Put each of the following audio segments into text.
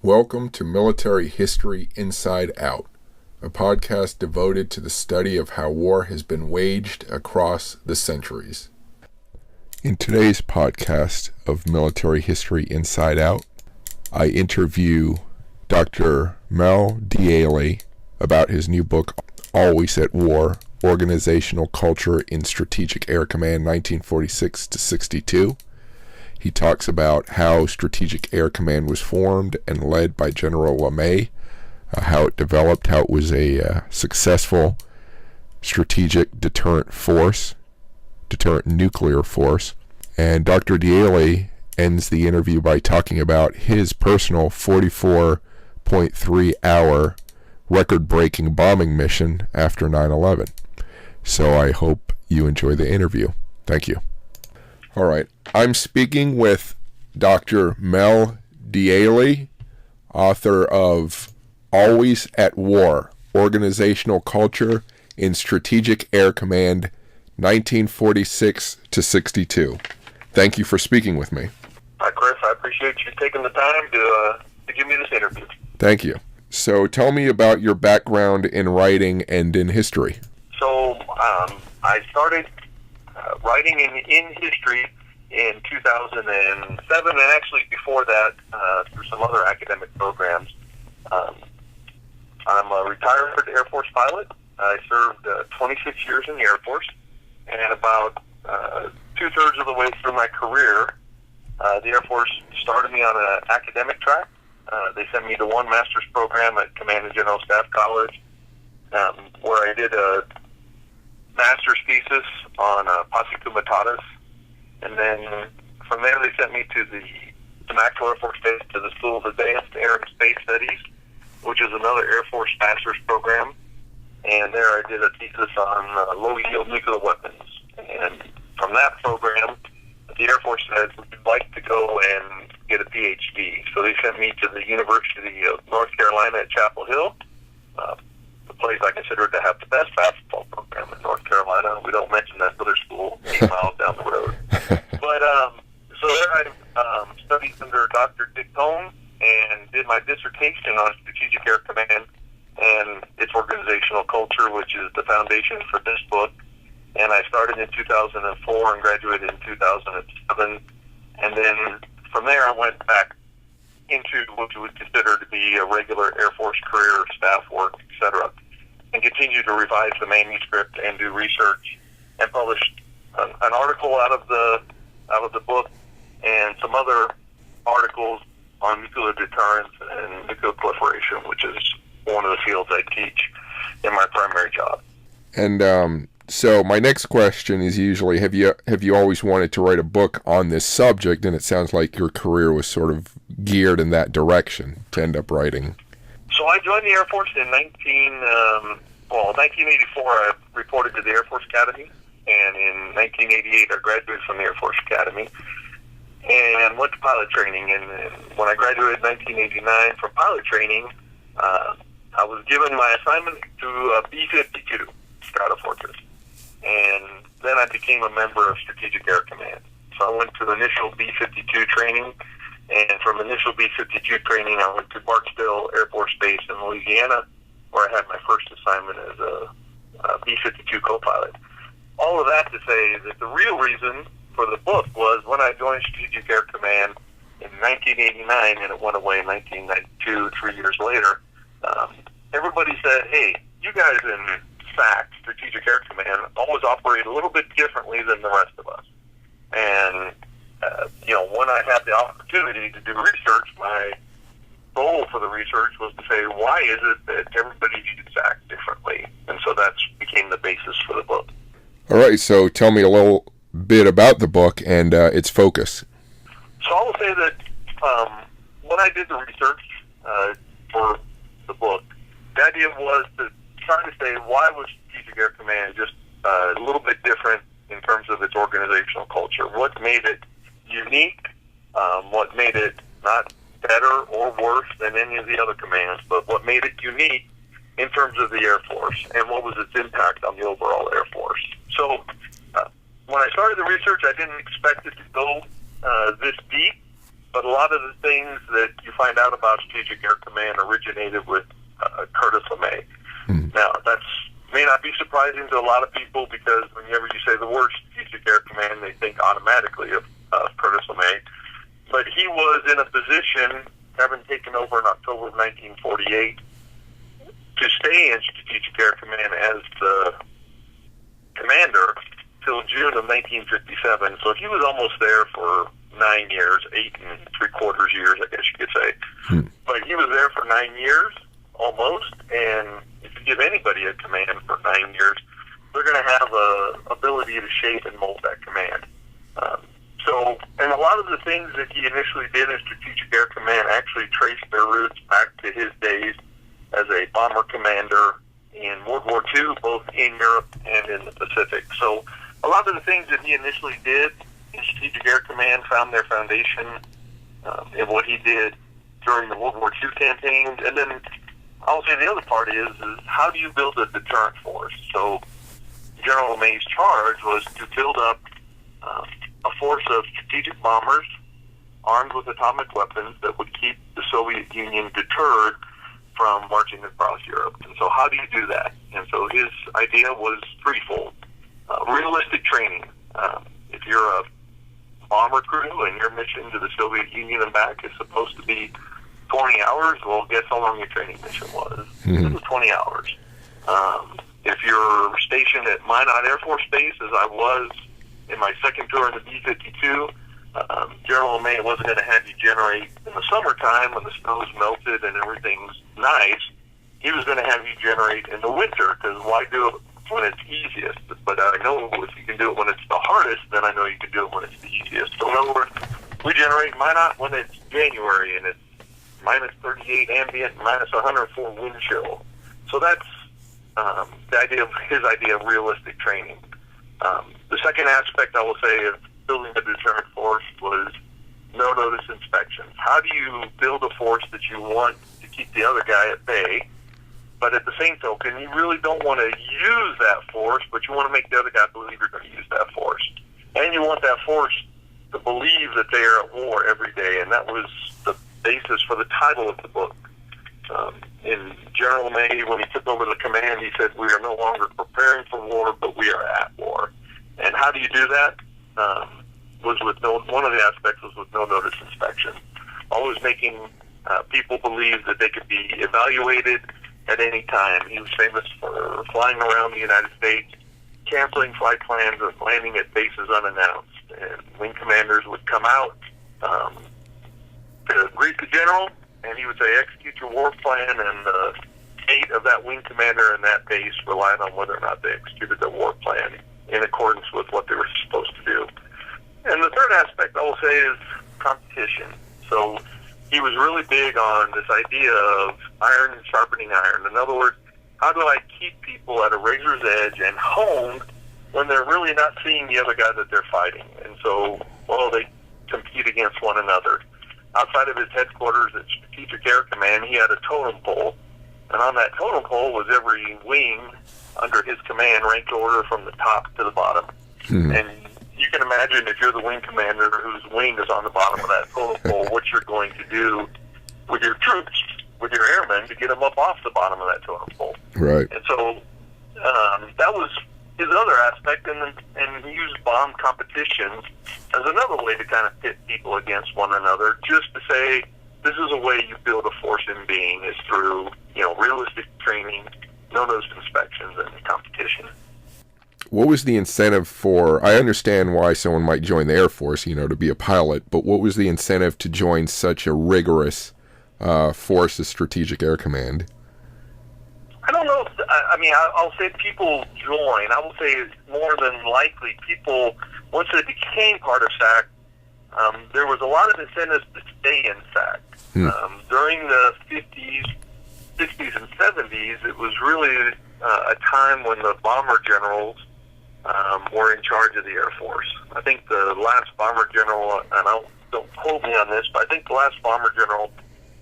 Welcome to Military History Inside Out, a podcast devoted to the study of how war has been waged across the centuries. In today's podcast of Military History Inside Out, I interview Dr. Mel Deaile about his new book, Always at War, Organizational Culture in Strategic Air Command 1946 to 62. He talks about how Strategic Air Command was formed and led by General LeMay, how it developed, how it was a successful strategic deterrent force, deterrent nuclear force. And Dr. Deaile ends the interview by talking about his personal 44.3-hour record-breaking bombing mission after 9/11. So I hope you enjoy the interview. Thank you. All right. I'm speaking with Dr. Mel Deaile, author of Always at War, Organizational Culture in Strategic Air Command, 1946 to 62. Thank you for speaking with me. Hi, Chris. I appreciate you taking the time to give me this interview. Thank you. So tell me about your background in writing and in history. So I started writing in history in 2007, and actually before that through some other academic programs. I'm a retired Air Force pilot. I served 26 years in the Air Force, and about two-thirds of the way through my career, the Air Force started me on an academic track. They sent me to one master's program at Command and General Staff College, where I did a master's thesis on posse comitatus, and then from there they sent me to the Maxwell Air Force Base to the School of Advanced Air and Space Studies, which is another Air Force master's program, and there I did a thesis on low-yield nuclear weapons. And from that program, the Air Force said, would you like to go and get a PhD? So they sent me to the University of North Carolina at Chapel Hill, the place I consider to have the best basketball program in North Carolina. We don't mention that other school 8 miles down the road. But so there I studied under Dr. Dick Cohn and did my dissertation on Strategic Air Command and its organizational culture, which is the foundation for this book. And I started in 2004 and graduated in 2007. And then from there I went back into what you would consider to be a regular Air Force career, staff work, etc., and continue to revise the manuscript and do research, and published an article out of the book and some other articles on nuclear deterrence and nuclear proliferation, which is one of the fields I teach in my primary job. And so my next question is usually, have you always wanted to write a book on this subject? And it sounds like your career was sort of geared in that direction to end up writing. So I joined the Air Force in 1984. I reported to the Air Force Academy, and in 1988 I graduated from the Air Force Academy and went to pilot training. And when I graduated in 1989 from pilot training, I was given my assignment to B-52, Stratofortress. And then I became a member of Strategic Air Command. So I went to the initial B-52 training, and from initial B-52 training I went to Barksdale Air Force Base in Louisiana, where I had my first assignment as a B-52 co-pilot. All of that to say that the real reason for the book was when I joined Strategic Air Command in 1989, and it went away in 1992, 3 years later, everybody said, hey, you guys in SAC, Strategic Air Command, always operate a little bit differently than the rest of us. And, when I had the opportunity to do research, my goal for the research was to say, why is it that everybody views SAC differently? And so that became the basis for the book. All right, so tell me a little bit about the book and its focus. So I will say that when I did the research for the book, the idea was to try to say, why was Strategic Air Command just a little bit different in terms of its organizational culture? What made it unique? What made it not better or worse than any of the other commands, but what made it unique in terms of the Air Force, and what was its impact on the overall Air Force? So when I started the research, I didn't expect it to go this deep, But a lot of the things that you find out about Strategic Air Command originated with Curtis LeMay. Now, that's may not be surprising to a lot of people, because whenever you say the word Strategic Air Command, they think automatically of Curtis LeMay. But he was in a position, having taken over in October of 1948, to stay in Strategic Air Command as the commander till June of 1957. So he was almost there for 9 years, 8 3/4 years, I guess you could say. But he was there for 9 years, almost, and if you give anybody a command for 9 years, they're going to have a ability to shape and mold that command. And a lot of the things that he initially did in Strategic Air Command actually traced their roots back to his days as a bomber commander in World War II, both in Europe and in the Pacific. So a lot of the things that he initially did in Strategic Air Command found their foundation in what he did during the World War II campaigns. And then I'll say the other part is how do you build a deterrent force? So General LeMay's charge was to build up a force of strategic bombers armed with atomic weapons that would keep the Soviet Union deterred from marching across Europe. And so how do you do that? And so his idea was threefold. Realistic training. If you're a bomber crew and your mission to the Soviet Union and back is supposed to be 20 hours, well, guess how long your training mission was? It was 20 hours. If you're stationed at Minot Air Force Base, as I was in my second tour in the B-52, General LeMay wasn't going to have you generate in the summertime when the snow's melted and everything's nice. He was going to have you generate in the winter, because why do it when it's easiest? But I know if you can do it when it's the hardest, then I know you can do it when it's the easiest. So in other words, we generate Minot when it's January and it's minus 38 ambient, minus 104 wind chill. So that's the idea of his idea of realistic training. The second aspect I will say of building a deterrent force was no notice inspections. How do you build a force that you want to keep the other guy at bay, but at the same token, you really don't want to use that force, but you want to make the other guy believe you're going to use that force. And you want that force to believe that they are at war every day, and that was the basis for the title of the book. In General LeMay, when he took over the command, he said, we are no longer preparing for war, but we are at war. And how do you do that? One of the aspects was with no notice inspection. Always making people believe that they could be evaluated at any time. He was famous for flying around the United States, canceling flight plans and landing at bases unannounced. And wing commanders would come out to greet the general, and he would say, execute your war plan, and the fate of that wing commander and that base relied on whether or not they executed their war plan in accordance with what they were supposed to do. And the third aspect I will say is competition. So he was really big on this idea of iron sharpening iron. In other words, how do I keep people at a razor's edge and honed when they're really not seeing the other guy that they're fighting? And so, they compete against one another. Outside of his headquarters at Strategic Air Command, he had a totem pole, and on that totem pole was every wing under his command, ranked order from the top to the bottom. And you can imagine if you're the wing commander whose wing is on the bottom of that totem pole, what you're going to do with your troops, with your airmen, to get them up off the bottom of that totem pole. Right. And so that was his other aspect, and he used bomb competitions as another way to kind of pit people against one another, just to say, this is a way you build a force in being, is through, realistic training, no notice inspections, and competition. What was the incentive for, I understand why someone might join the Air Force, to be a pilot, but what was the incentive to join such a rigorous force as Strategic Air Command? I don't know. I'll say people join. I will say more than likely people, once they became part of SAC, there was a lot of incentives to stay in SAC. During the 50s, 60s, and 70s, it was really a time when the bomber generals were in charge of the Air Force. I think the last bomber general, and don't quote me on this, but I think the last bomber general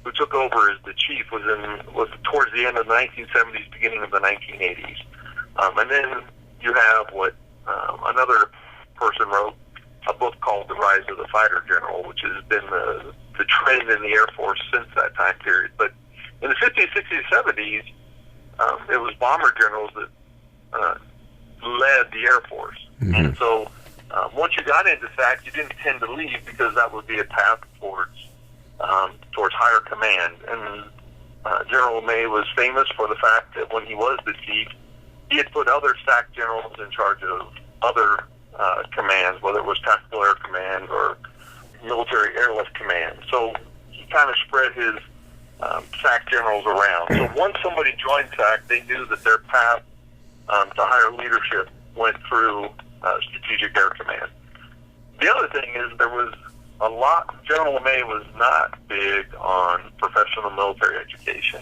who took over as the chief was towards the end of the 1970s, beginning of the 1980s. And then you have what another person wrote, a book called The Rise of the Fighter General, which has been the the trend in the Air Force since that time period. But in the 50s, 60s, 70s, it was bomber generals that led the Air Force. Mm-hmm. And so once you got into SAC, you didn't tend to leave because that would be a path towards higher command. And General LeMay was famous for the fact that when he was the chief, he had put other SAC generals in charge of other commands, whether it was Tactical Air Command or Military Airlift Command. So he kind of spread his SAC generals around. So once somebody joined SAC, they knew that their path to higher leadership went through Strategic Air Command. The other thing is there was a lot. General LeMay was not big on professional military education.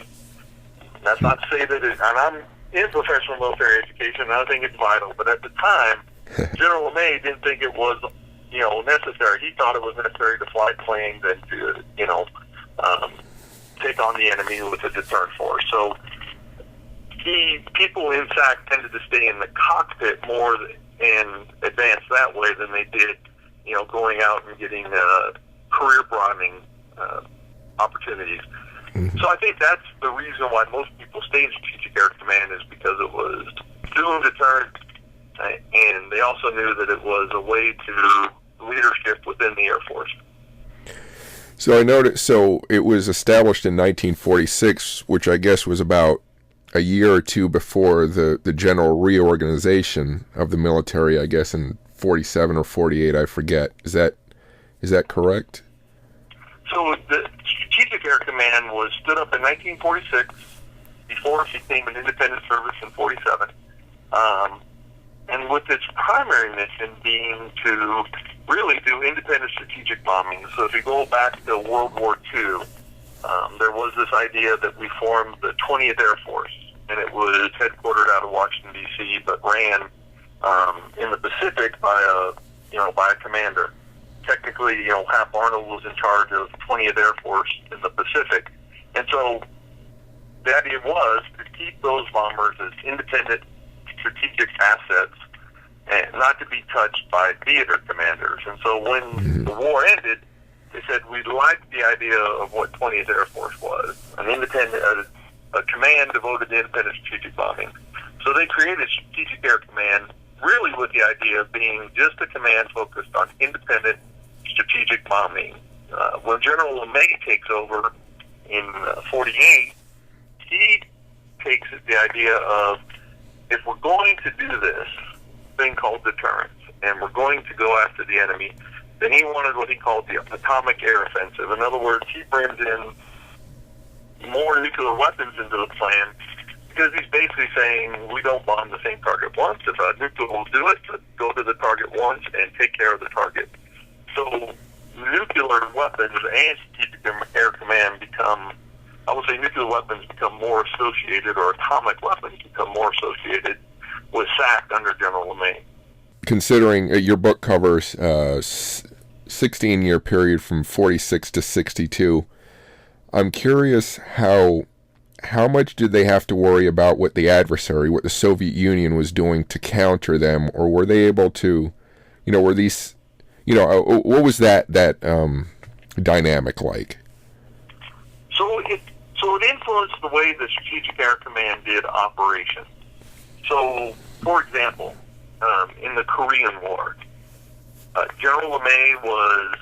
That's not to say that and I'm in professional military education, and I think it's vital. But at the time, General LeMay didn't think it was, necessary. He thought it was necessary to fly planes and to, take on the enemy with a deterrent force. So people in SAC tended to stay in the cockpit more and advance that way than they did, going out and getting career broadening opportunities. Mm-hmm. So I think that's the reason why most people stay in Strategic Air Command, is because it was doing deterrent, and they also knew that it was a way to leadership within the Air Force. So I noticed, so it was established in 1946, which I guess was about a year or two before the general reorganization of the military, I guess in 47 or 48, I forget. Is that correct? So the Strategic Air Command was stood up in 1946, before it became an independent service in 47. And with its primary mission being to really do independent strategic bombing. So if you go back to World War II, there was this idea that we formed the 20th Air Force, and it was headquartered out of Washington, D.C., but ran in the Pacific by a commander. Technically, Hap Arnold was in charge of 20th Air Force in the Pacific. And so the idea was to keep those bombers as independent strategic assets and not to be touched by theater commanders. And so when the war ended, they said, we liked the idea of what 20th Air Force was, an independent, a command devoted to independent strategic bombing. So they created Strategic Air Command really with the idea of being just a command focused on independent strategic bombing. When General LeMay takes over in 48, he takes the idea of, if we're going to do this thing called deterrence, and we're going to go after the enemy, then he wanted what he called the atomic air offensive. In other words, he brings in more nuclear weapons into the plan, because he's basically saying, we don't bomb the same target once. If a nuclear will do it, go to the target once and take care of the target. So nuclear weapons and Strategic Air Command become, I would say nuclear weapons become more associated, or atomic weapons become more associated with SAC under General LeMay. Considering your book covers 16-year period from 46 to 62, I'm curious how much did they have to worry about what the adversary, what the Soviet Union was doing to counter them, or were they able to, were these, what was that dynamic like? So it influenced the way the Strategic Air Command did operations. So, for example, in the Korean War, General LeMay was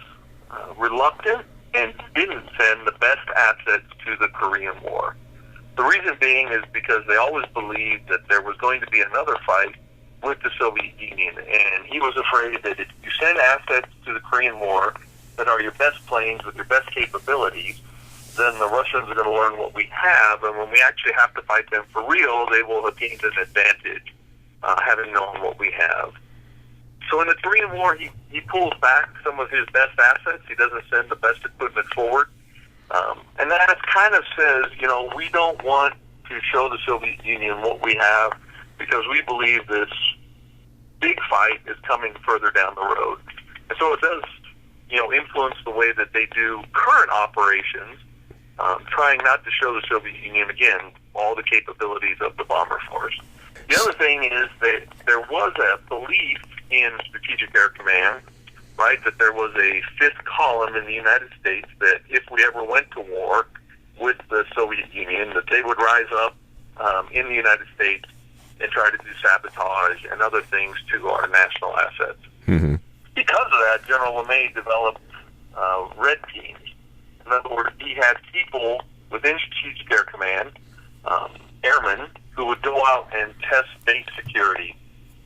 reluctant and didn't send the best assets to the Korean War. The reason being is because they always believed that there was going to be another fight with the Soviet Union, and he was afraid that if you send assets to the Korean War that are your best planes with your best capabilities, then the Russians are going to learn what we have, and when we actually have to fight them for real, they will have gained an advantage, having known what we have. So in the Korean War, he pulls back some of his best assets. He doesn't send the best equipment forward. And that kind of says, we don't want to show the Soviet Union what we have, because we believe this big fight is coming further down the road. And so it does, influence the way that they do current operations, trying not to show the Soviet Union, again, all the capabilities of the bomber force. The other thing is that there was a belief in Strategic Air Command right, that there was a fifth column in the United States that if we ever went to war with the Soviet Union, that they would rise up in the United States and try to do sabotage and other things to our national assets. Mm-hmm. Because of that, General LeMay developed red teams. In other words, he had people within Strategic Air Command, airmen, who would go out and test base security.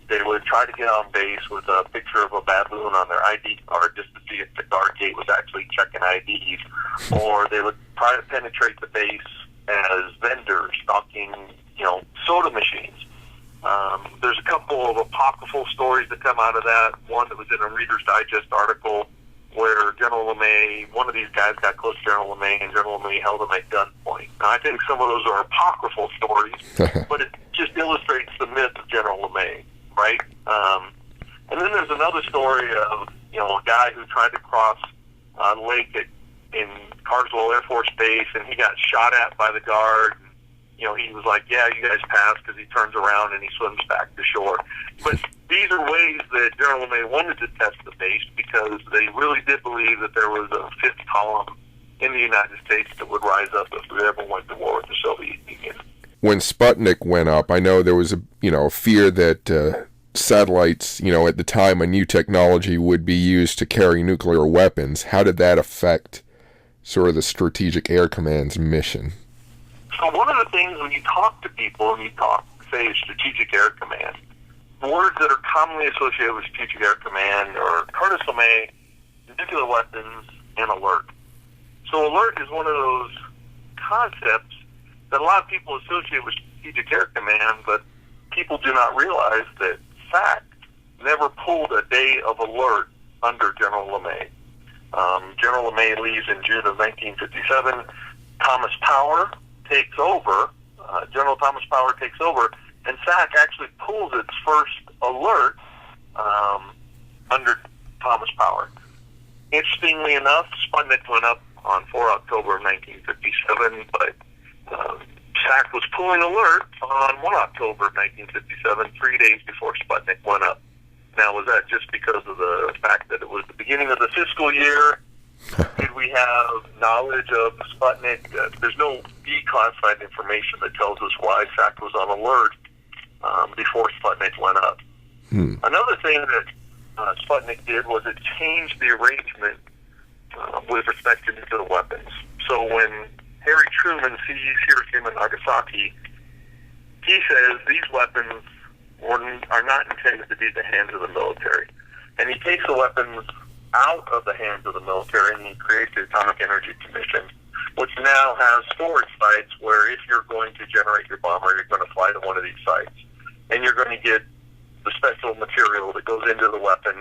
They would try to get on base with a picture of a baboon on their ID card just to see if the guard gate was actually checking IDs, or they would try to penetrate the base as vendors stocking, soda machines. There's a couple of apocryphal stories that come out of that. One that was in a Reader's Digest article where General LeMay, one of these guys got close to General LeMay, and General LeMay held him at gunpoint. Now, I think some of those are apocryphal stories, but it just illustrates the myth of General LeMay, right? And then there's another story of, a guy who tried to cross a lake in Carswell Air Force Base, and he got shot at by the guard. He was like, yeah, you guys passed, because he turns around and he swims back to shore. But these are ways that General LeMay wanted to test the base, because they really did believe that there was a fifth column in the United States that would rise up if we ever went to war with the Soviet Union. When Sputnik went up, I know there was a fear that satellites, at the time, a new technology would be used to carry nuclear weapons. How did that affect sort of the Strategic Air Command's mission? So one of the things when you talk to people and you talk, say, Strategic Air Command, words that are commonly associated with Strategic Air Command are Curtis LeMay, nuclear weapons, and alert. So alert is one of those concepts that a lot of people associate with Strategic Air Command, but people do not realize that SAC never pulled a day of alert under General LeMay. General LeMay leaves in June of 1957. Thomas Power takes over, General Thomas Power takes over, and SAC actually pulls its first alert under Thomas Power. Interestingly enough, Sputnik went up on 4 October of 1957, but SAC was pulling alert on 1 October of 1957, 3 days before Sputnik went up. Now, was that just because of the fact that it was the beginning of the fiscal year? Did we have knowledge of Sputnik? There's no declassified information that tells us why SAC was on alert before Sputnik went up. Another thing that Sputnik did was it changed the arrangement with respect to nuclear weapons. So when Harry Truman sees Hiroshima and Nagasaki, he says these weapons are not intended to be in the hands of the military. And he takes the weapons out of the hands of the military, and he creates the Atomic Energy Commission, which now has storage sites where if you're going to generate your bomber, you're going to fly to one of these sites, and you're going to get the special material that goes into the weapon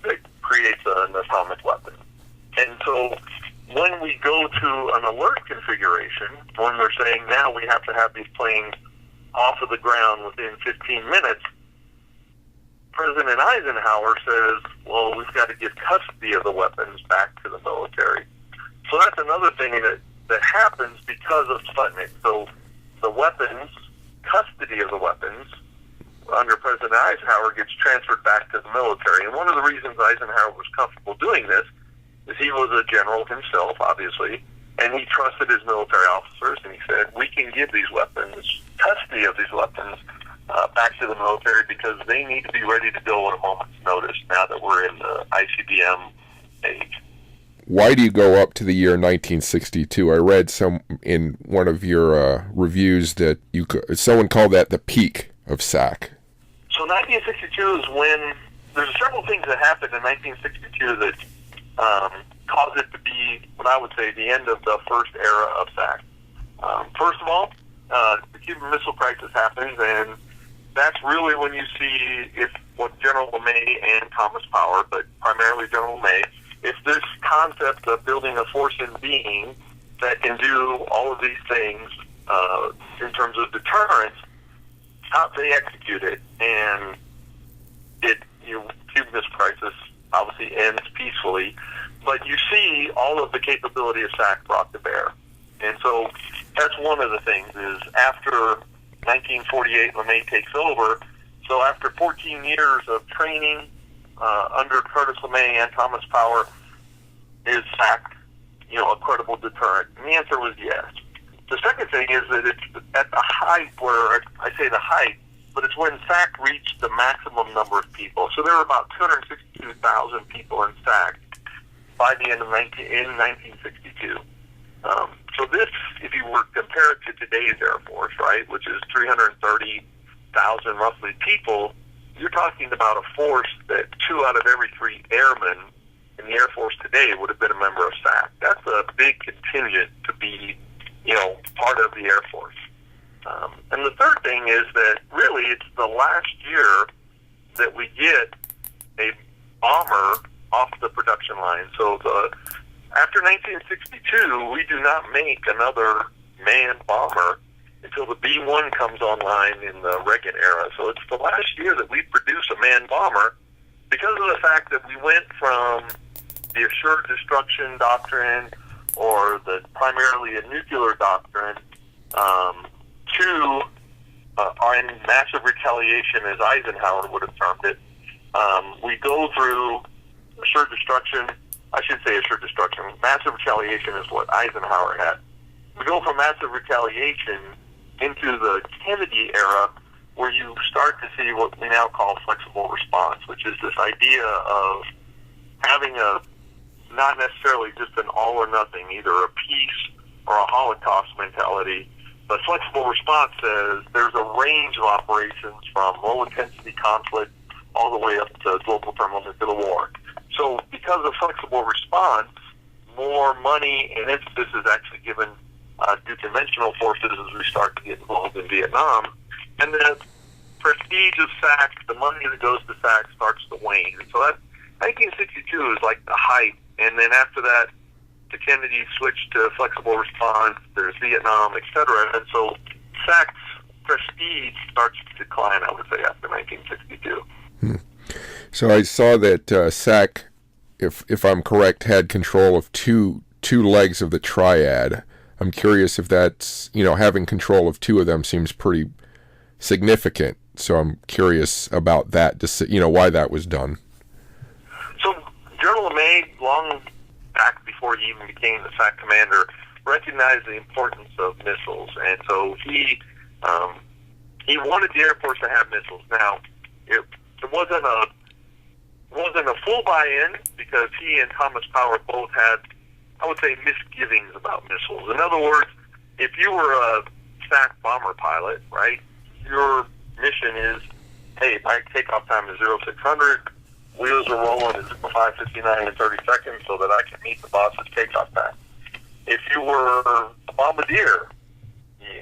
that creates an atomic weapon. And so when we go to an alert configuration, when they're saying now we have to have these planes off of the ground within 15 minutes, President Eisenhower says, well, we've got to give custody of the weapons back to the military. So that's another thing that happens because of Sputnik. So the weapons, custody of the weapons, under President Eisenhower gets transferred back to the military. And one of the reasons Eisenhower was comfortable doing this is he was a general himself, obviously, and he trusted his military officers, and he said, we can give these weapons, custody of these weapons, back to the military because they need to be ready to go at a moment's notice now that we're in the ICBM age. Why do you go up to the year 1962? I read in one of your reviews that someone called that the peak of SAC. So 1962 is when there's several things that happened in 1962 that caused it to be what I would say the end of the first era of SAC. First of all, the Cuban Missile Crisis happens, and that's really when you see what General LeMay and Thomas Power, but primarily General LeMay, if this concept of building a force in being that can do all of these things in terms of deterrence, how they execute it, and Cuban Missile Crisis obviously ends peacefully, but you see all of the capability of SAC brought to bear. And so that's one of the things is after 1948, LeMay takes over. So after 14 years of training, under Curtis LeMay and Thomas Power, is SAC, a credible deterrent? And the answer was yes. The second thing is that it's at the height where, I say the height, but it's when SAC reached the maximum number of people. So there were about 262,000 people in SAC by the end of 1962. So this, if you were to compare it to today's Air Force, right, which is 330,000 roughly people, you're talking about a force that 2 out of every 3 airmen in the Air Force today would have been a member of SAC. That's a big contingent to be, part of the Air Force. And the third thing is that really it's the last year that we get a bomber off the production line. So after 1962, we do not make another manned bomber until the B-1 comes online in the Reagan era. So it's the last year that we produce a manned bomber because of the fact that we went from the assured destruction doctrine or the primarily a nuclear doctrine to our massive retaliation, as Eisenhower would have termed it. We go through assured destruction. I should say assured destruction. Massive retaliation is what Eisenhower had. We go from massive retaliation into the Kennedy era, where you start to see what we now call flexible response, which is this idea of having not necessarily just an all or nothing, either a peace or a Holocaust mentality. But flexible response says there's a range of operations from low-intensity conflict all the way up to global thermal nuclear war. So because of flexible response, more money and emphasis is actually given to conventional forces as we start to get involved in Vietnam. And the prestige of SAC, the money that goes to SAC, starts to wane. And so that 1962 is like the height. And then after that, the Kennedy switched to flexible response, there's Vietnam, etc. And so SAC's prestige starts to decline, I would say, after 1962. So I saw that SAC, if I'm correct, had control of two legs of the triad. I'm curious if that's, having control of 2 of them seems pretty significant. So I'm curious about that, why that was done. So General LeMay, long back before he even became the SAC commander, recognized the importance of missiles. And so he wanted the Air Force to have missiles. Now, it wasn't a full buy-in because he and Thomas Power both had, I would say, misgivings about missiles. In other words, if you were a SAC bomber pilot, right, your mission is, hey, my takeoff time is 0600, wheels are rolling at 5:59 in 30 seconds so that I can meet the boss's takeoff time. If you were a bombardier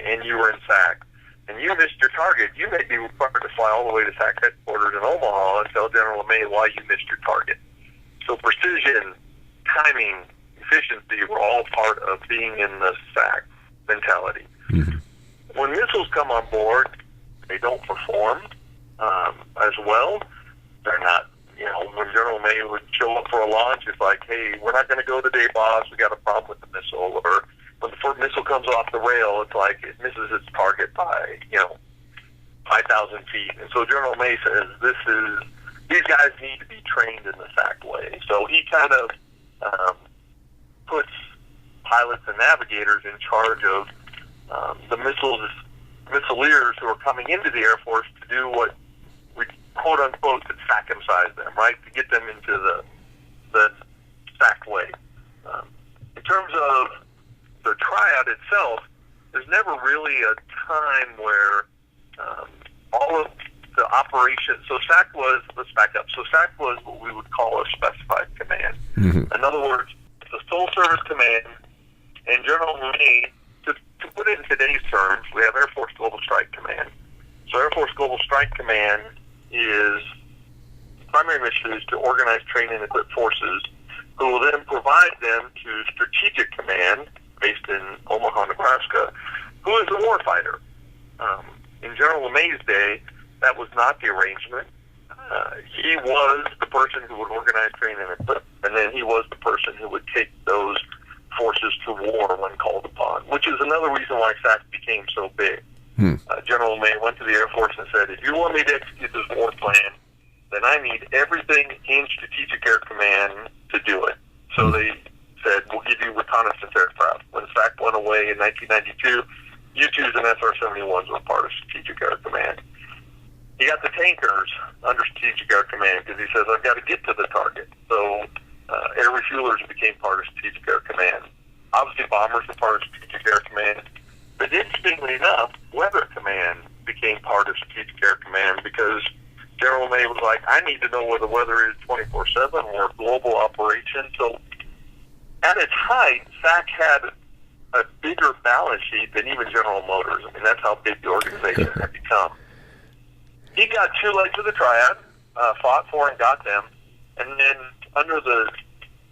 and you were in SAC and you missed your target, you may be required to fly all the way to SAC headquarters in Omaha and tell General LeMay why you missed your target. So precision, timing, efficiency were all part of being in the SAC mentality. Mm-hmm. When missiles come on board, they don't perform as well. They're not, when General LeMay would show up for a launch, it's like, hey, we're not going to go today, boss. We got a problem with the missile. Or when the first missile comes off the rail, it's like it misses its target by, 5,000 feet. And so General LeMay says, these guys need to be trained in the SAC way. So he kind of puts pilots and navigators in charge of the missileers who are coming into the Air Force to do what we quote unquote to SAC-emphasize them, right? To get them into the SAC way. In terms of the triad itself, there's never really a time where all of the operations. So SAC was, let's back up. So SAC was what we would call a specified command. Mm-hmm. In other words, the sole service command and General LeMay, to put it in today's terms, we have Air Force Global Strike Command. So Air Force Global Strike Command is primary mission is to organize, train, and equip forces who will then provide them to Strategic Command, based in Omaha, Nebraska, who is a warfighter. In General LeMay's day, that was not the arrangement. He was the person who would organize, train, and equip, and then he was the person who would take those forces to war when called upon, which is another reason why SAC became so big. General LeMay went to the Air Force and said, if you want me to execute this war plan, then and I need everything in Strategic Air Command to do it. So they said, we'll give you reconnaissance aircraft. When SAC went away in 1992, U-2s and SR-71s were part of Strategic Air Command. He got the tankers under Strategic Air Command because he says, I've got to get to the target. So air refuelers became part of Strategic Air Command. Obviously, bombers were part of Strategic Air Command. But interestingly enough, Weather Command became part of Strategic Air Command because General LeMay was like, I need to know where the weather is 24/7 or a global operation. So at its height, SAC had a bigger balance sheet than even General Motors. I mean, that's how big the organization had become. He got 2 legs of the triad, fought for and got them, and then under the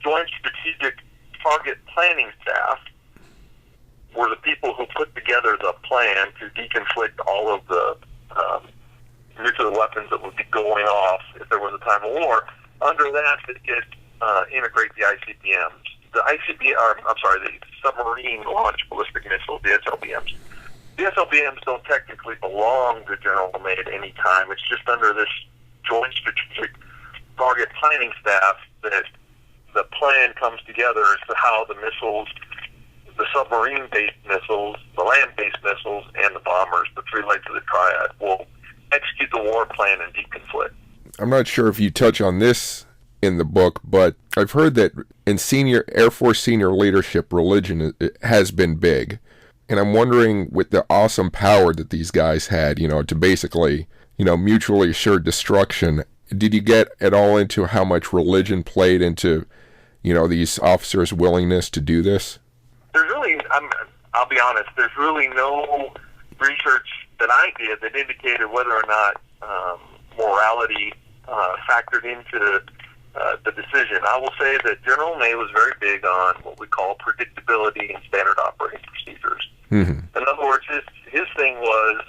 Joint Strategic Target Planning Staff were the people who put together the plan to deconflict all of the nuclear weapons that would be going off if there was a time of war. Under that, they could integrate the ICBMs. The submarine launched ballistic missiles, the SLBMs. The SLBMs don't technically belong to General LeMay at any time. It's just under this Joint Strategic Target Planning Staff that the plan comes together as to how the missiles, the submarine-based missiles, the land-based missiles, and the bombers, the 3 legs of the triad, will execute the war plan and deconflict. I'm not sure if you touch on this in the book, but I've heard that in senior Air Force senior leadership, religion has been big. And I'm wondering, with the awesome power that these guys had, to basically, mutually assured destruction, did you get at all into how much religion played into, these officers' willingness to do this? There's really, I'll be honest, there's really no research that I did that indicated whether or not morality factored into the decision. I will say that General LeMay was very big on what we call predictability and standard operating procedures. Mm-hmm. In other words, his thing was,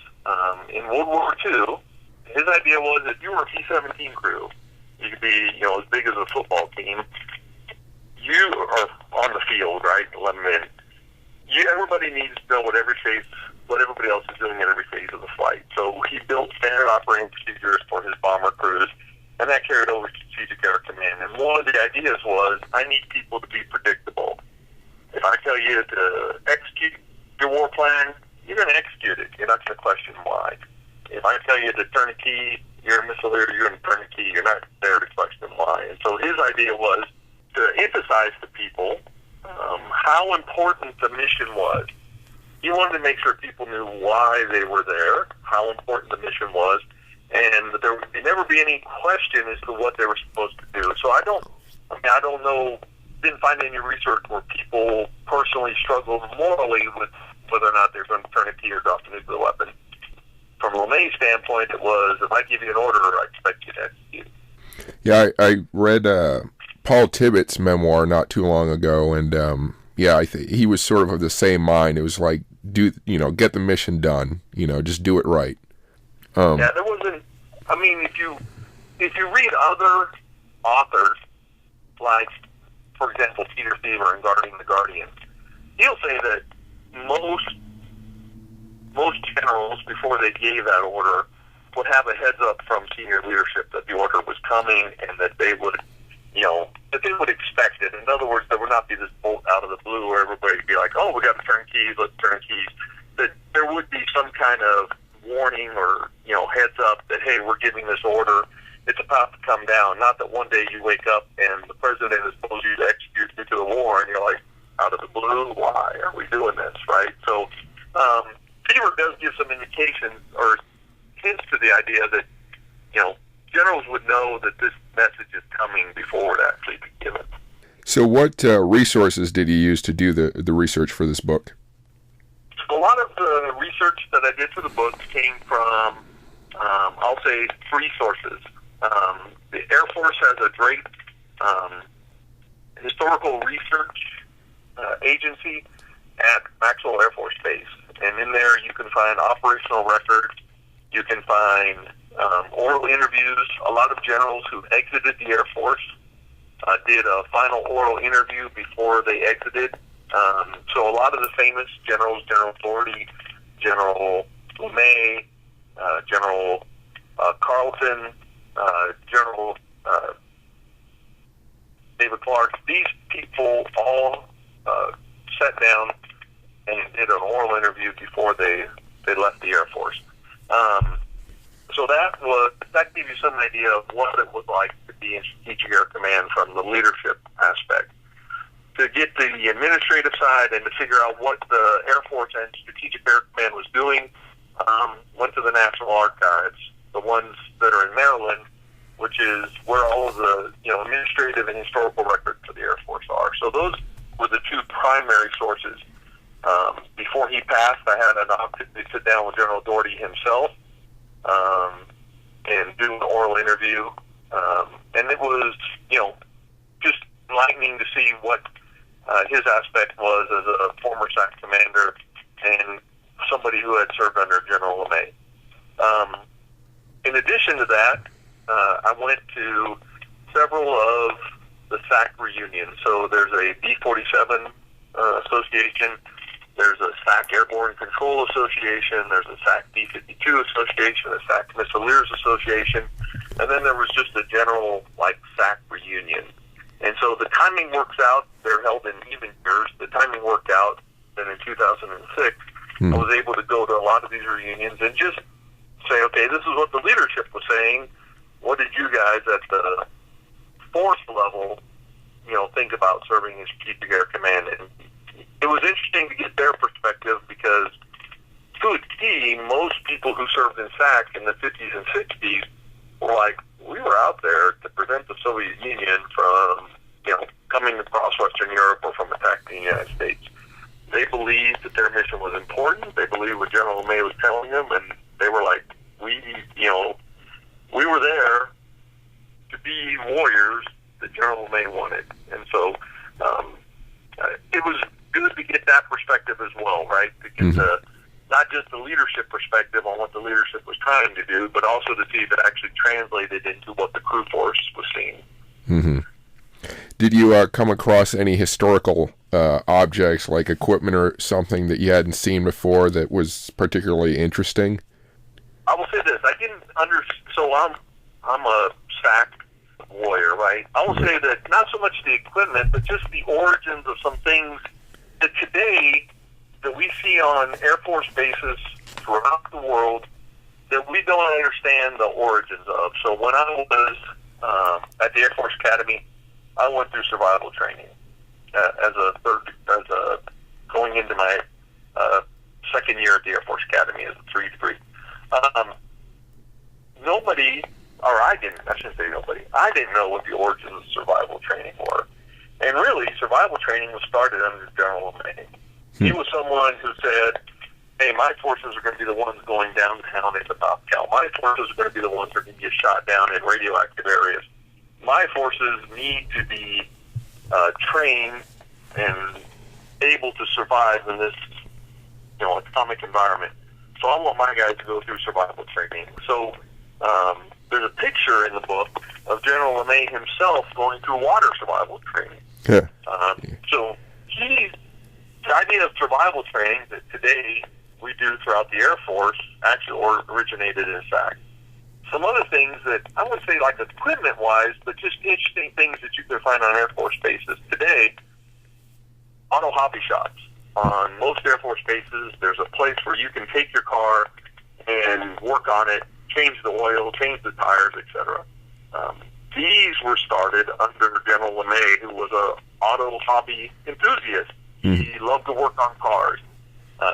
in World War II, his idea was if you were a P-17 crew, you could be, as big as a football team, you are on the field, right, 11 men. Everybody needs to know what everybody else is doing at every phase of the flight. So he built standard operating procedures for his bomber crews, and that carried over to Strategic Air Command. And one of the ideas was, I need people to be predictable. If I tell you to execute your war plan, you're going to execute it. You're not going to question why. If I tell you to turn a key, you're a missileer, you're going to turn a key. You're not there to question why. And so his idea was to emphasize to people how important the mission was. He wanted to make sure people knew why they were there, how important the mission was, and that there would never be any question as to what they were supposed to do. So I don't know, didn't find any research where people personally struggled morally with whether or not they're going to turn a key or drop a nuclear weapon. From LeMay's standpoint, it was, if I give you an order, I expect you to execute. Yeah, I read Paul Tibbet's memoir not too long ago, and he was sort of the same mind. It was like, get the mission done, just do it right. There wasn't, if you read other authors, like, for example, Peter Seaver in Guarding the Guardian, he'll say that most generals, before they gave that order, would have a heads up from senior leadership that the order was coming and that they would, that they would expect it. In other words, there would not be this bolt out of the blue where everybody would be like, oh, we got to turn keys, let's turn keys. That there would be some kind of warning or, heads up that, hey, we're giving this order. It's about to come down. Not that one day you wake up and the president has told you to execute nuclear war and you're like, out of the blue, why are we doing this, right? So Seaver does give some indications or hints to the idea that, generals would know that this message is coming before it actually be given. So what resources did you use to do the research for this book? A lot of the research that I did for the book came from, I'll say, 3 sources. The Air Force has a great historical research agency at Maxwell Air Force Base. And in there you can find operational records, you can find oral interviews. A lot of generals who exited the Air Force did a final oral interview before they exited. So a lot of the famous generals, General Dougherty, General LeMay, General Carleton, General David Clark, these people all sat down and did an oral interview before they left the Air Force. So that gave you some idea of what it was like to be in Strategic Air Command from the leadership aspect. To get to the administrative side and to figure out what the Air Force and Strategic Air Command was doing, went to the National Archives, the ones that are in Maryland, which is where all of the administrative and historical records for the Air Force are. So those were the two primary sources. Before he passed, I had an opportunity to sit down with General Dougherty himself and do an oral interview. And it was, just enlightening to see what his aspect was as a former SAC commander and somebody who had served under General LeMay. In addition to that, I went to several of the SAC reunions. So there's a B-47 association, there's a SAC Airborne Control Association, there's a SAC B-52 Association, a SAC Missileers Association, and then there was just a general, SAC reunion. And so the timing works out. They're held in even years. The timing worked out. Then in 2006, I was able to go to a lot of these reunions and just say, okay, this is what the leadership was saying. What did you guys at the force level, think about serving in Strategic Air Command? And it was interesting to get their perspective because, to a T, most people who served in SAC in the 50s and 60s were like, we were out there to prevent the Soviet Union from, coming across Western Europe or from attacking the United States. They believed that their mission was important. They believed what General LeMay was telling them, and they were like, we were there to be warriors that General LeMay wanted. And so it was good to get that perspective as well, right? To get not just the leadership perspective on what the leadership was trying to do, but also to see if it actually translated into what the crew force was seeing. Mm-hmm. Did you come across any historical objects, like equipment or something that you hadn't seen before that was particularly interesting? I will say this: I didn't so I'm a SAC lawyer, right? I will say that not so much the equipment, but just the origins of some things that today that we see on Air Force bases throughout the world that we don't understand the origins of. So when I was at the Air Force Academy, I went through survival training going into my second year at the Air Force Academy as a 3-3. I didn't know what the origins of survival training were. And really, survival training was started under General LeMay. He was someone who said, hey, my forces are going to be the ones going downtown in the Bobcal. My forces are going to be the ones that are going to get shot down in radioactive areas. My forces need to be trained and able to survive in this, atomic environment. So I want my guys to go through survival training. So there's a picture in the book of General LeMay himself going through water survival training. Yeah. So the idea of survival training that today we do throughout the Air Force actually originated in SAC. Some other things that I wouldn't say like equipment-wise, but just interesting things that you can find on Air Force bases today. Auto hobby shops. On most Air Force bases, there's a place where you can take your car and work on it, change the oil, change the tires, etc. These were started under General LeMay, who was an auto hobby enthusiast. He loved to work on cars.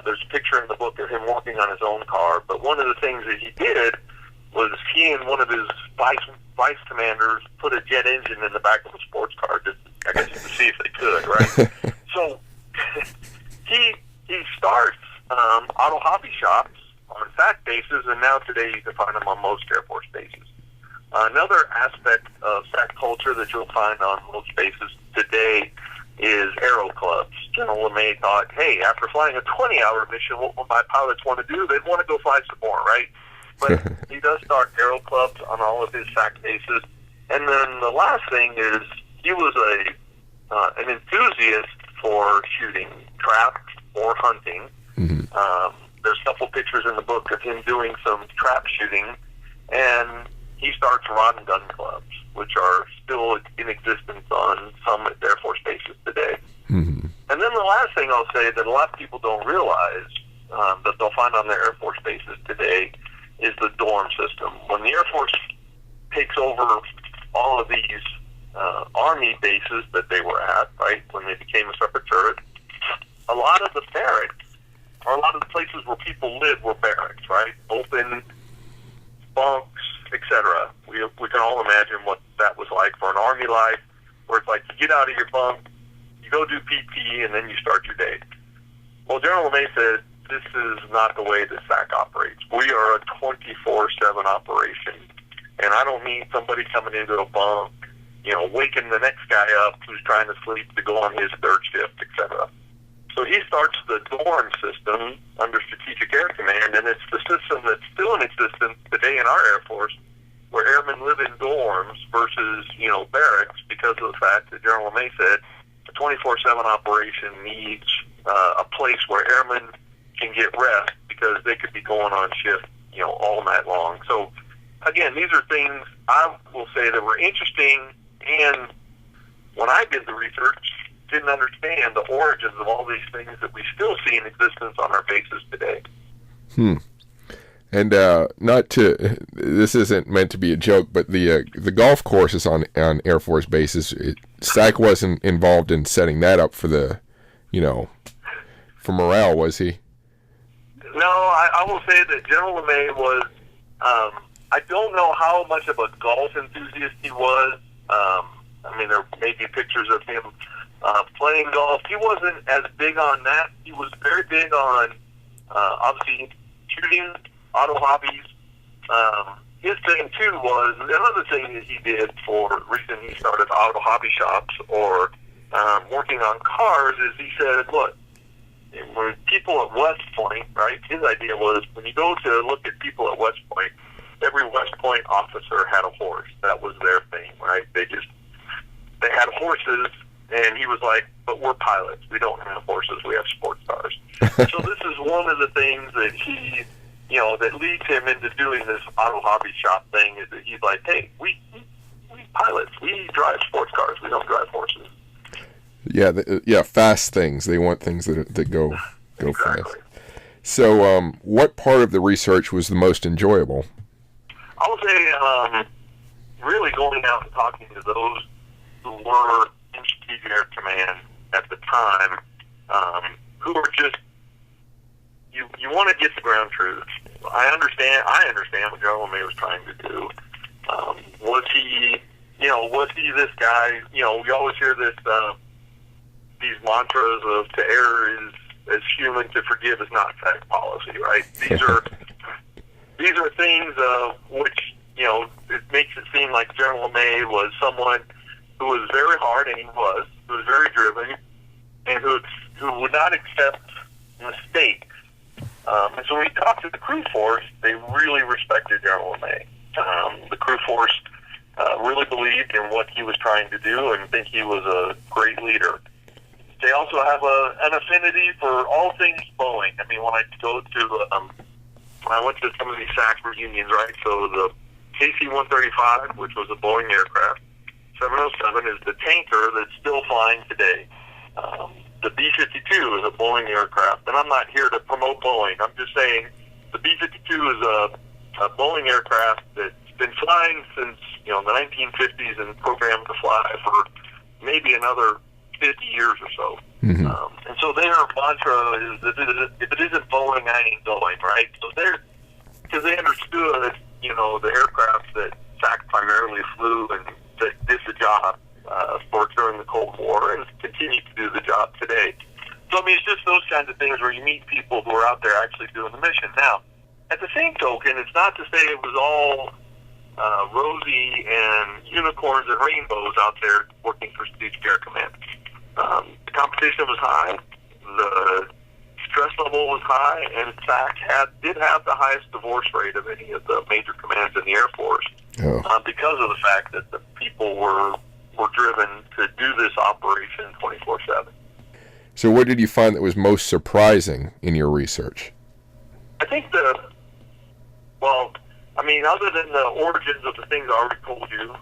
There's a picture in the book of him working on his own car. But one of the things that he did was he and one of his vice commanders put a jet engine in the back of a sports car, just, I guess, to see if they could, right? So he starts auto hobby shops on SAC bases, and now today you can find them on most Air Force bases. Another aspect of SAC culture that you'll find on most bases today is Aero clubs. General LeMay thought, hey, after flying a 20-hour mission, what will my pilots want to do? They'd want to go fly some more, right? But he does start Aero clubs on all of his SAC bases. And then the last thing is he was an enthusiast for shooting trap or hunting. There's a couple pictures in the book of him doing some trap shooting. And he starts rod and gun clubs, which are still in existence on some Air Force bases today. Mm-hmm. And then the last thing I'll say that a lot of people don't realize that they'll find on their Air Force bases today is the dorm system. When the Air Force takes over all of these Army bases that they were at, right, when they became a separate turret, a lot of the barracks, or a lot of the places where people lived were barracks, right? Open bunks, etc. We can all imagine what that was like for an Army life, where it's like you get out of your bunk, you go do PT, and then you start your day. Well, General LeMay said, this is not the way the SAC operates. We are a 24/7 operation. And I don't mean somebody coming into a bunk, waking the next guy up who's trying to sleep to go on his third shift, etc. So he starts the dorm system under Strategic Air Command, and it's the system that's still in existence today in our Air Force, where airmen live in dorms versus, barracks, because of the fact that General LeMay said a 24/7 operation needs a place where airmen can get rest, because they could be going on shift, all night long. So, again, these are things I will say that were interesting, and when I did the research, didn't understand the origins of all these things that we still see in existence on our bases today. And this isn't meant to be a joke, but the golf courses on Air Force bases, SAC wasn't involved in setting that up for for morale, was he? No, I will say that General LeMay was, I don't know how much of a golf enthusiast he was. There may be pictures of him playing golf. He wasn't as big on that. He was very big on, obviously, shooting, auto hobbies. His thing, too, was another thing that he did for the reason he started auto hobby shops or working on cars is he said, look, when people at West Point, right, his idea was when you go to look at people at West Point, every West Point officer had a horse. That was their thing, right? They had horses, and he was like, but we're pilots. We don't have horses. We have sports cars. So this is one of the things that he, that leads him into doing this auto hobby shop thing is that he's like, hey, we pilots. We drive sports cars. We don't drive horses. Yeah, fast things. They want things that go exactly. fast. So, what part of the research was the most enjoyable? I would say, really going out and talking to those who were in Strategic Air Command at the time, who were just, you want to get the ground truth. I understand what General LeMay was trying to do. Was he this guy? We always hear this. These mantras of to err is as human, to forgive is not fact policy, right? These are things which it makes it seem like General LeMay was someone who was very hard, and he was very driven, and who would not accept mistakes. And so when he talked to the crew force, they really respected General LeMay. The crew force really believed in what he was trying to do and think he was a great leader. They also have an affinity for all things Boeing. I mean, when I go to, I went to some of these SAC reunions, right? So the KC-135, which was a Boeing aircraft, 707 is the tanker that's still flying today. The B-52 is a Boeing aircraft, and I'm not here to promote Boeing. I'm just saying the B-52 is a Boeing aircraft that's been flying since the 1950s and programmed to fly for maybe another 50 years or so. Mm-hmm. And so their mantra is that if it isn't Boeing, I ain't going, right? So because they understood, the aircraft that SAC primarily flew and that did the job for during the Cold War and continue to do the job today. So, I mean, it's just those kinds of things where you meet people who are out there actually doing the mission. Now, at the same token, it's not to say it was all rosy and unicorns and rainbows out there working for Strategic Air Command. The competition was high, the stress level was high, and SAC did have the highest divorce rate of any of the major commands in the Air Force because of the fact that the people were driven to do this operation 24/7. So what did you find that was most surprising in your research? I think I mean, other than the origins of the things I already told you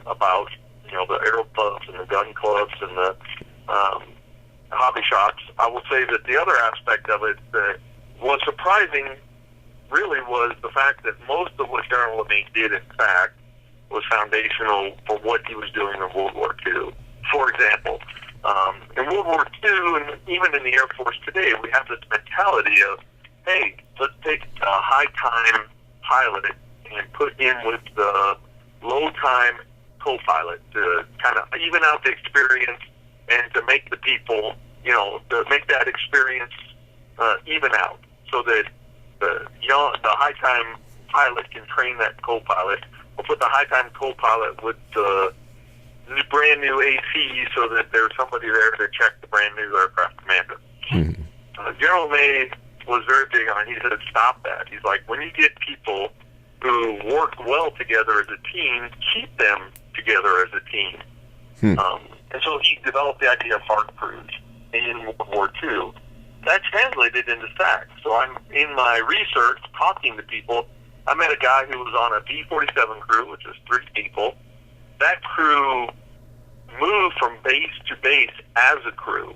about, the aero clubs and the gun clubs and the hobby shops, I will say that the other aspect of it that was surprising really was the fact that most of what General LeMay did, in fact, was foundational for what he was doing in World War II. For example, in World War II, and even in the Air Force today, we have this mentality of, hey, let's take a high-time pilot and put in with the low-time co-pilot to kind of even out the experience and to make the people, to make that experience even out so that the high-time pilot can train that co-pilot, or put the high-time co-pilot with the brand new AC so that there's somebody there to check the brand new aircraft commander. Mm-hmm. General LeMay was very big on it. He said, stop that. He's like, when you get people who work well together as a team, keep them together as a team. And so he developed the idea of hard crews in World War II. That translated into facts. So I'm in my research talking to people. I met a guy who was on a B-47 crew, which is 3 people. That crew moved from base to base as a crew.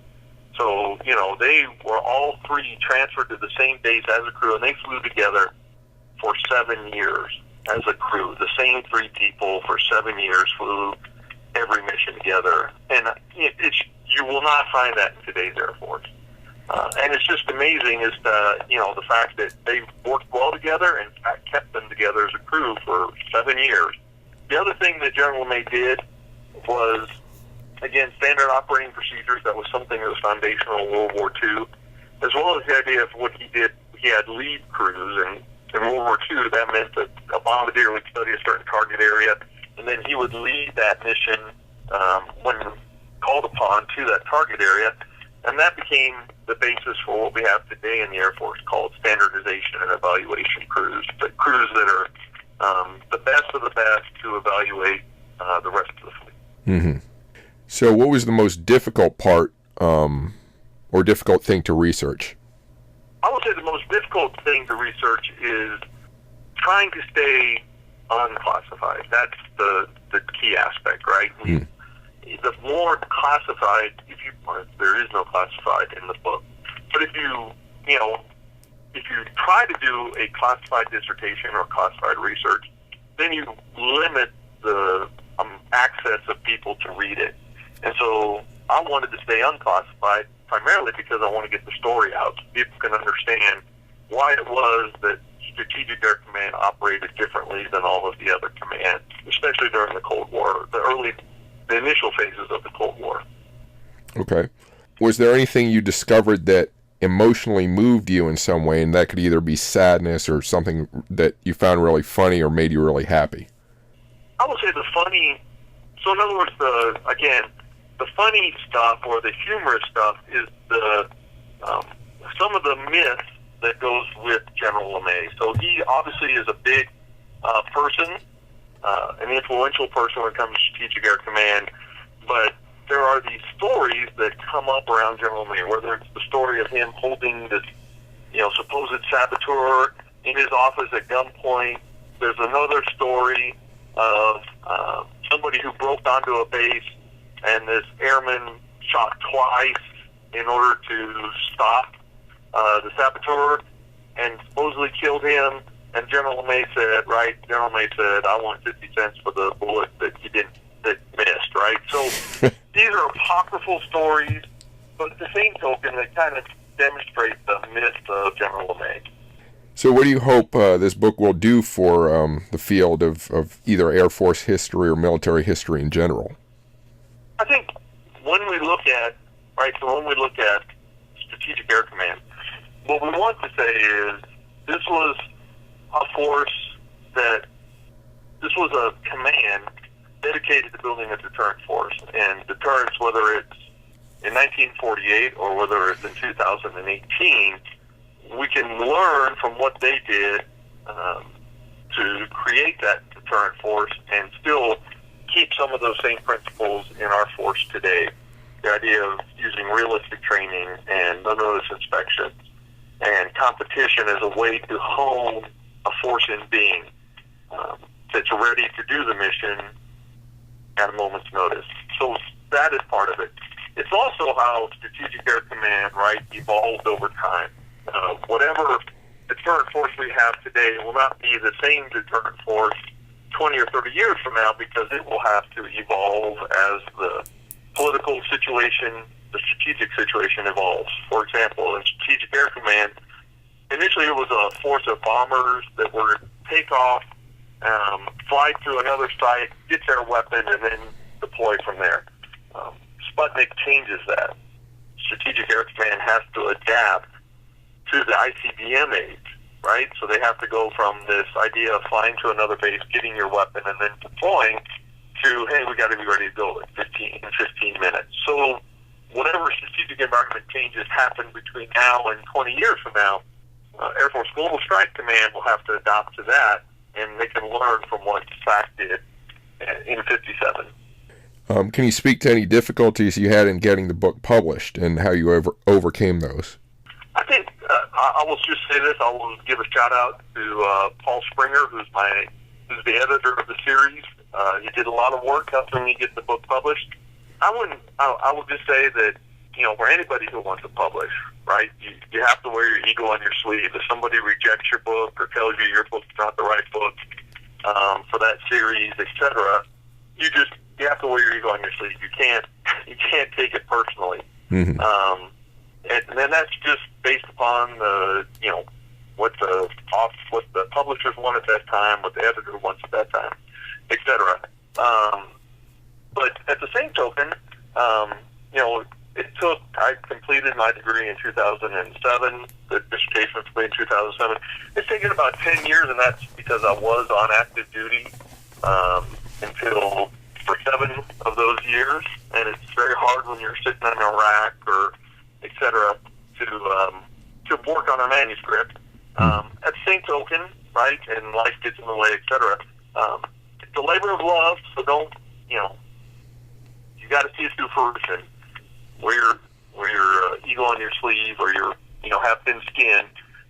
So, they were all 3 transferred to the same base as a crew, and they flew together for 7 years as a crew. The same 3 people for 7 years flew every mission together. And you will not find that in today's Air Force. And it's just amazing is the fact that they worked well together and kept them together as a crew for 7 years. The other thing that General LeMay did was, again, standard operating procedures. That was something that was foundational in World War II, as well as the idea of what he did. He had lead crews, and in World War II, that meant that a bombardier would study a certain target area, and then he would lead that mission when called upon to that target area, and that became the basis for what we have today in the Air Force called standardization and evaluation crews, the crews that are the best of the best to evaluate the rest of the fleet. Mm-hmm. So what was the most difficult part or difficult thing to research? I would say the most difficult thing to research is trying to stay unclassified. That's the key aspect, right? Mm. The more classified, there is no classified in the book, but if you try to do a classified dissertation or classified research, then you limit the access of people to read it. And so I wanted to stay unclassified primarily because I want to get the story out so people can understand why it was that Strategic Air Command operated differently than all of the other commands, especially during the Cold War, the initial phases of the Cold War. Okay. Was there anything you discovered that emotionally moved you in some way, and that could either be sadness or something that you found really funny or made you really happy? I would say the funny, so in other words, the funny stuff or the humorous stuff is some of the myths that goes with General LeMay. So he obviously is a big person, an influential person when it comes to Strategic Air Command, but there are these stories that come up around General LeMay, whether it's the story of him holding this, supposed saboteur in his office at gunpoint. There's another story of somebody who broke onto a base and this airman shot twice in order to stop the saboteur and supposedly killed him. And General LeMay said, I want 50 cents for the bullet that missed, right? So these are apocryphal stories, but at the same token, they kind of demonstrate the myth of General LeMay. So what do you hope this book will do for the field of either Air Force history or military history in general? I think when we look at Strategic Air Command, what we want to say is this was a command dedicated to building a deterrent force. And deterrence, whether it's in 1948 or whether it's in 2018, we can learn from what they did to create that deterrent force and still keep some of those same principles in our force today. The idea of using realistic training and unnoticed inspections and competition as a way to hone a force in being that's ready to do the mission at a moment's notice. So that is part of it. It's also how Strategic Air Command, right, evolved over time. Whatever deterrent force we have today will not be the same deterrent force 20 or 30 years from now, because it will have to evolve as the political situation, the strategic situation evolves. For example, in Strategic Air Command, initially it was a force of bombers that were take off, fly through another site, get their weapon, and then deploy from there. Sputnik changes that. Strategic Air Command has to adapt to the ICBM age, right? So they have to go from this idea of flying to another base, getting your weapon, and then deploying to, hey, we got to be ready to go in 15 minutes. So whatever strategic environment changes happen between now and 20 years from now, Air Force Global Strike Command will have to adopt to that, and they can learn from what SAC did in 57. Can you speak to any difficulties you had in getting the book published and how you overcame those? I think I will just say this. I will give a shout out to Paul Springer, who's the editor of the series. He did a lot of work helping me get the book published. I would just say that, for anybody who wants to publish, right, you have to wear your ego on your sleeve. If somebody rejects your book or tells you your book's not the right book for that series, etc., you have to wear your ego on your sleeve. You can't take it personally. Mm-hmm. And then that's just based upon what the publishers want at that time, what the editor wants at that time, etc. But at the same token, I completed my degree in 2007. The dissertation was completed in 2007. It's taken about 10 years, and that's because I was on active duty until for 7 of those years. And it's very hard when you're sitting in Iraq or etc. to work on a manuscript. At the same token, right, and life gets in the way, etc. It's a labor of love, so don't, you got to see it through fruition. Wear your ego on your sleeve, or have thin skin,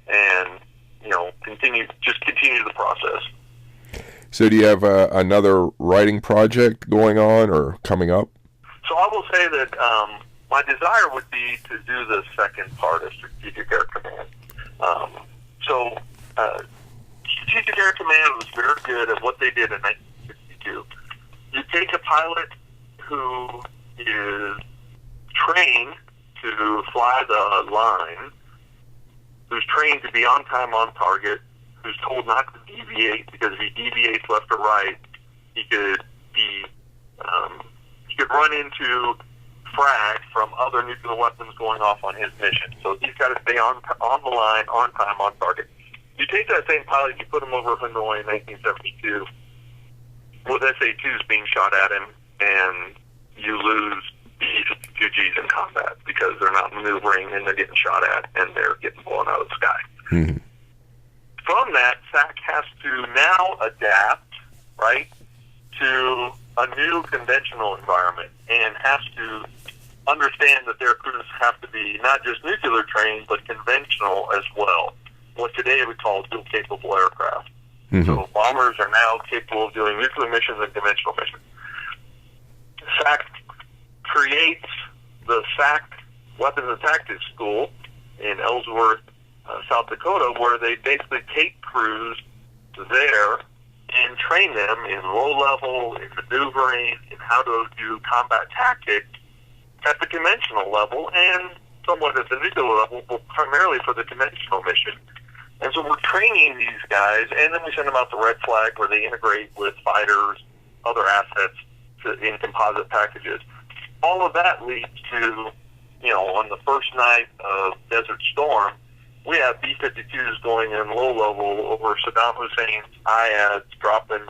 and continue the process. So, do you have another writing project going on or coming up? So, I will say that my desire would be to do the second part of Strategic Air Command. Strategic Air Command was very good at what they did in 1962. You take a pilot who is trained to fly the line, who's trained to be on time, on target, who's told not to deviate, because if he deviates left or right, he could run into frag from other nuclear weapons going off on his mission. So he's got to stay on the line, on time, on target. You take that same pilot, you put him over Hanoi in 1972 with SA-2s being shot at him, and you lose B-52Gs in combat because they're not maneuvering and they're getting shot at and they're getting blown out of the sky. Mm-hmm. From that, SAC has to now adapt, right, to a new conventional environment, and has to understand that their crews have to be not just nuclear trained, but conventional as well. What today we call dual-capable aircraft. Mm-hmm. So bombers are now capable of doing nuclear missions and conventional missions. SAC creates the SAC Weapons and Tactics School in Ellsworth, South Dakota, where they basically take crews there and train them in low level, in maneuvering, in how to do combat tactics at the conventional level, and somewhat at the nuclear level, but primarily for the conventional mission. And so we're training these guys, and then we send them out to Red Flag, where they integrate with fighters, other assets in composite packages. All of that leads to, on the first night of Desert Storm, we have B-52s going in low level over Saddam Hussein's IADs, dropping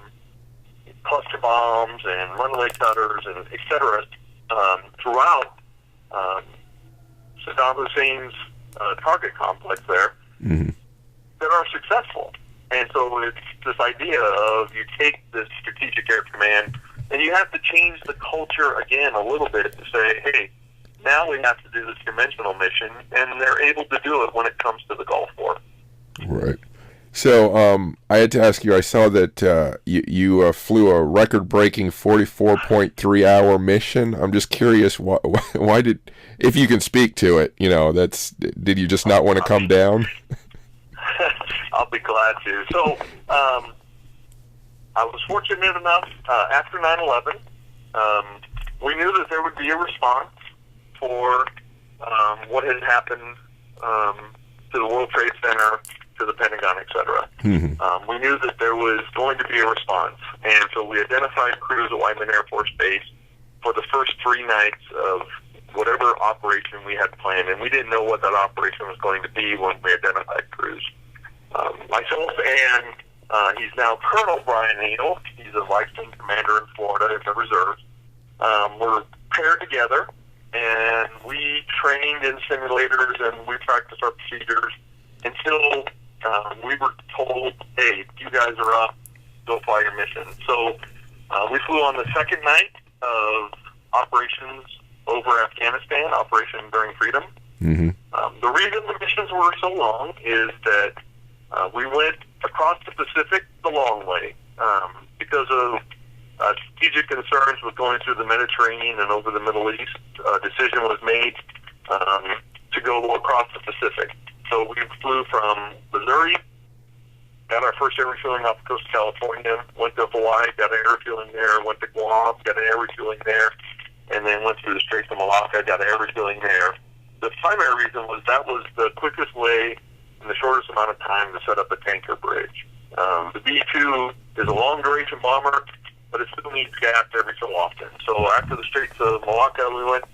cluster bombs and runaway cutters and et cetera throughout Saddam Hussein's target complex there, mm-hmm. that are successful. And so it's this idea of you take this Strategic Air Command and you have to change the culture again a little bit to say, hey, now we have to do this conventional mission, and they're able to do it when it comes to the Gulf War. Right. So I had to ask you, I saw that you flew a record-breaking 44.3-hour mission. I'm just curious, why did, if you can speak to it, did you just not want to come down? I'll be glad to. So I was fortunate enough, after 9/11, we knew that there would be a response for what had happened to the World Trade Center, to the Pentagon, etc. Mm-hmm. We knew that there was going to be a response, and so we identified crews at Wyman Air Force Base for the first 3 nights of whatever operation we had planned, and we didn't know what that operation was going to be when we identified crews. Myself and he's now Colonel Brian Deaile. He's a licensed commander in Florida in the reserves. We're paired together, and we trained in simulators, and we practiced our procedures until we were told, hey, you guys are up, go fly your mission. So we flew on the second night of operations over Afghanistan, Operation Enduring Freedom. Mm-hmm. The reason the missions were so long is that we went across the Pacific the long way because of strategic concerns with going through the Mediterranean and over the Middle East. A decision was made to go across the Pacific. So we flew from Missouri, got our first air refueling off the coast of California, went to Hawaii, got an air refueling there, went to Guam, got an air refueling there, and then went through the Straits of Malacca, got an air refueling there. The primary reason was that was the quickest way in the shortest amount of time to set up a tanker bridge. The B-2 is a long-duration bomber, but it still needs gas every so often. So after the Straits of Malacca, we went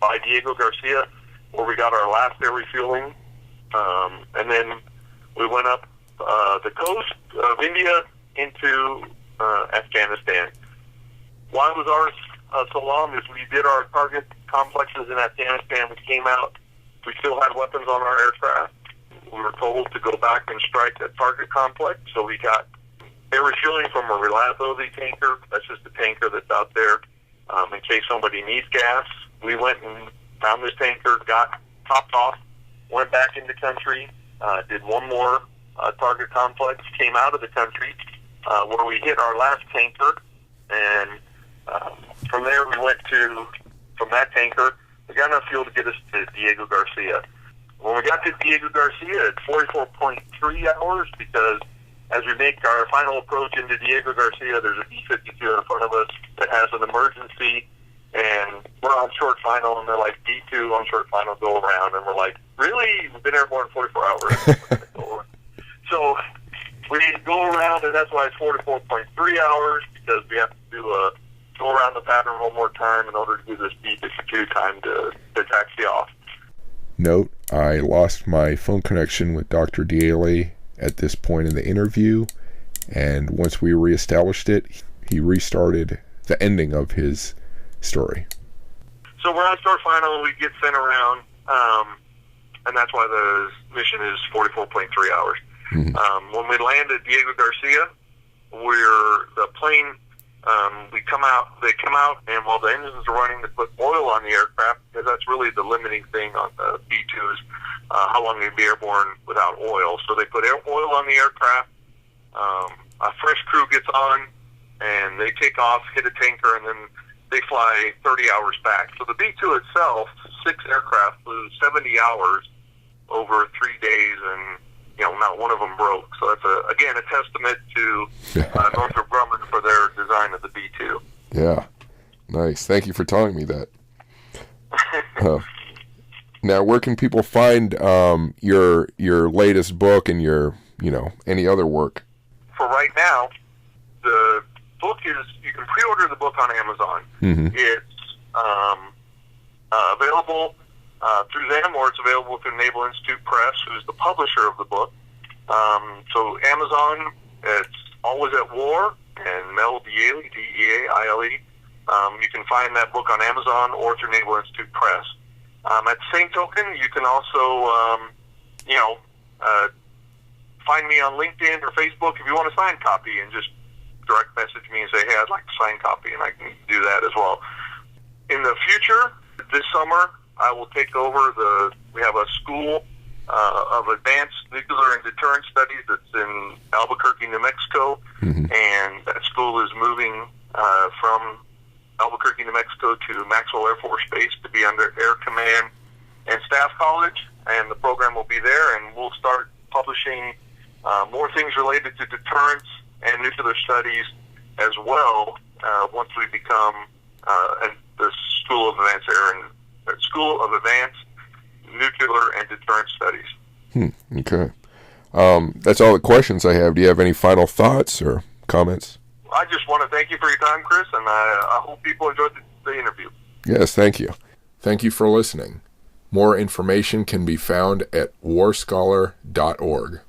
by Diego Garcia, where we got our last air refueling. And then we went up the coast of India into Afghanistan. Why was ours so long? Is we did our target complexes in Afghanistan. We came out. We still had weapons on our aircraft. We were told to go back and strike that target complex. So we got air refueling from a reliability tanker. That's just a tanker that's out there in case somebody needs gas. We went and found this tanker, got topped off, went back into country, did one more target complex, came out of the country where we hit our last tanker, and from there we went from that tanker, we got enough fuel to get us to Diego Garcia. When we got to Diego Garcia, it's 44.3 hours because as we make our final approach into Diego Garcia, there's a B-52 in front of us that has an emergency, and we're on short final, and they're like, B-2 on short final, go around. And we're like, really? We've been airborne 44 hours. So we go around, and that's why it's 44.3 hours, because we have to go around the pattern one more time in order to do this B-52 time to taxi off. Note, I lost my phone connection with Dr. Deaile at this point in the interview, and once we reestablished it, he restarted the ending of his story. So we're on short final, and we get sent around, and that's why the mission is 44.3 hours. Mm-hmm. When we land at Diego Garcia, the plane, they come out, and while the engines are running, they put oil on the aircraft, because that's really the limiting thing on the B-2 is how long they'd be airborne without oil. So they put oil on the aircraft, a fresh crew gets on, and they take off, hit a tanker, and then they fly 30 hours back. So the B-2 itself, 6 aircraft, flew 70 hours over 3 days, and not one of them broke. So that's a testament to Northrop Grumman for their design of the B-2. Yeah, nice. Thank you for telling me that. Now, where can people find your latest book and your any other work? For right now, the book is, you can pre-order the book on Amazon. Mm-hmm. It's available through them, or it's available through Naval Institute Press, who's the publisher of the book. So Amazon, it's Always at War, and Mel Deaile, D-E-A-I-L-E. You can find that book on Amazon or through Naval Institute Press. At the same token, you can also, find me on LinkedIn or Facebook if you want a signed copy, and just direct message me and say, hey, I'd like a signed copy, and I can do that as well. In the future, this summer, I will take over we have a school of Advanced Nuclear and Deterrence Studies that's in Albuquerque, New Mexico, and that school is moving from Albuquerque, New Mexico to Maxwell Air Force Base to be under Air Command and Staff College, and the program will be there, and we'll start publishing more things related to deterrence and nuclear studies as well once we become the School of Advanced Nuclear and Deterrence Studies. Okay. That's all the questions I have. Do you have any final thoughts or comments? I just want to thank you for your time, Chris, and I hope people enjoyed the interview. Yes, thank you. Thank you for listening. More information can be found at warscholar.org.